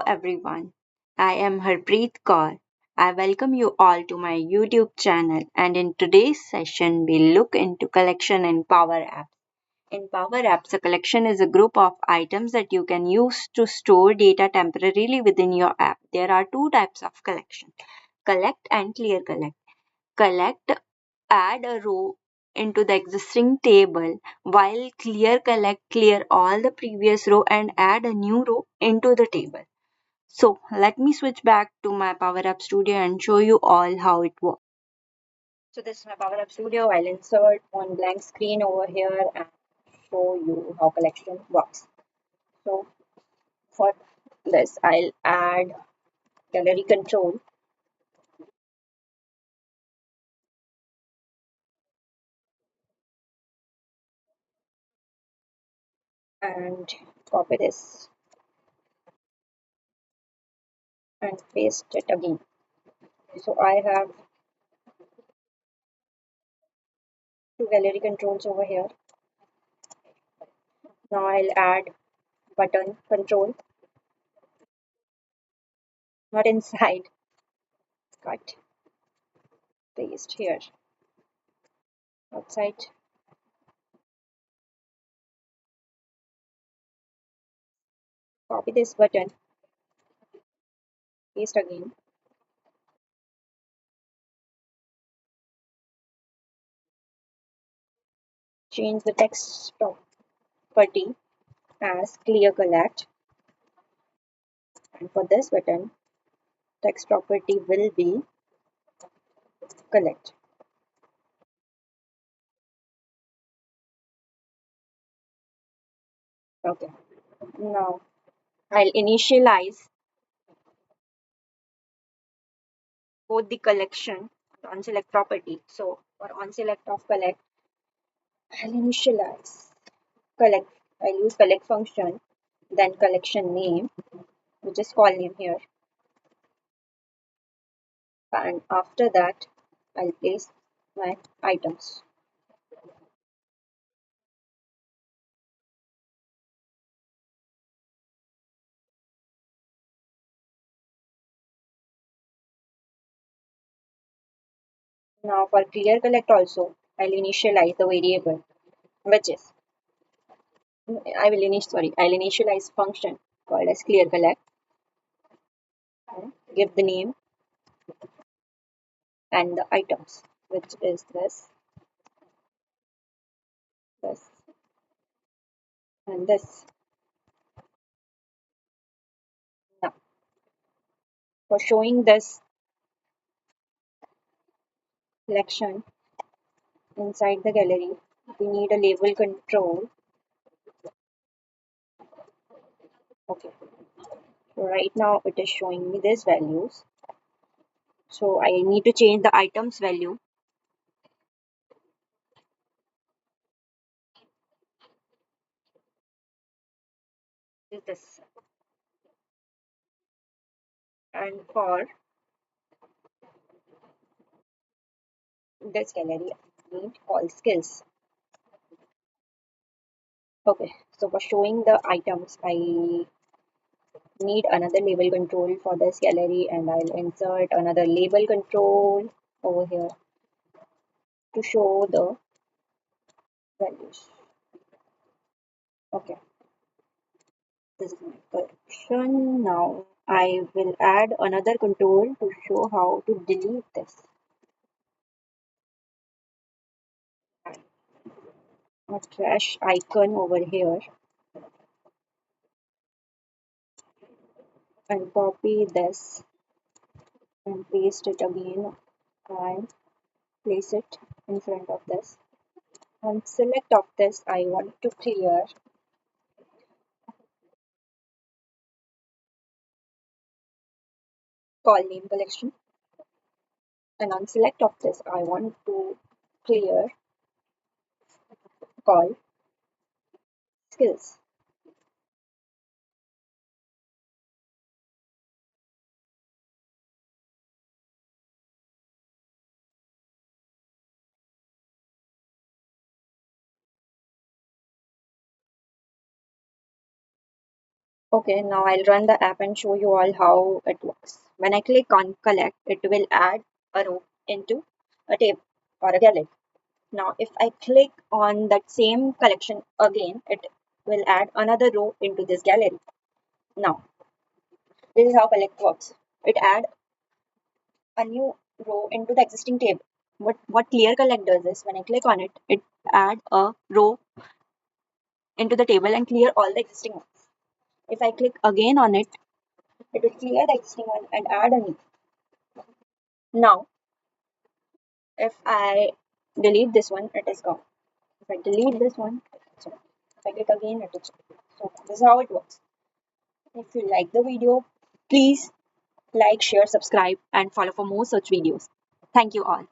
everyone. I am Harpreet Kaur. I welcome you all to my YouTube channel, and in today's session we look into collection in PowerApps. In PowerApps, a collection is a group of items that you can use to store data temporarily within your app. There are two types of collection: collect and clear collect. Collect add a row into the existing table, while clear collect clear all the previous row and add a new row into the table. So let me switch back to my Power App Studio and show you all how it works. So this is my Power App Studio. I'll insert one blank screen over here and show you how collection works. So for this, I'll add gallery control and copy this and paste it again. So I have two gallery controls over here. Now I'll add button control, not inside, cut, paste here, outside, copy this button, paste again, change the text property as clear collect, and for this button, text property will be collect. Okay, now I'll initialize both the collection on select property. So for on select of collect, I'll initialize collect. I'll use collect function, then collection name, which is call name here, and after that I'll place my items. Now for clear collect also, I'll initialize the variable, which is I'll initialize function called as clear collect, give the name and the items, which is this, and this. Now for showing this selection inside the gallery, we need a label control. Okay, so right now it is showing me these values. So I need to change the items value. Is this, and for this gallery, I need all skills. Okay, so for showing the items, I need another label control for this gallery, and I'll insert another label control over here to show the values. Okay, this is my collection. Now I will add another control to show how to delete this. A trash icon over here and copy this and paste it again and place it in front of this. On select of this, I want to clear call name collection, and on select of this, I want to clear call skills. Okay, now I'll run the app and show you all how it works. When I click on collect, it will add a row into a table or a gallery. Now, if I click on that same collection again, it will add another row into this gallery. Now, this is how collect works. It add a new row into the existing table. What clear collect does is when I click on it, it add a row into the table and clear all the existing ones. If I click again on it, it will clear the existing one and add a new. Now, if I delete this one, it is gone. If I delete this one, it's gone. If I click again, it is gone. So this is how it works. If you like the video, please like, share, subscribe, and follow for more such videos. Thank you all.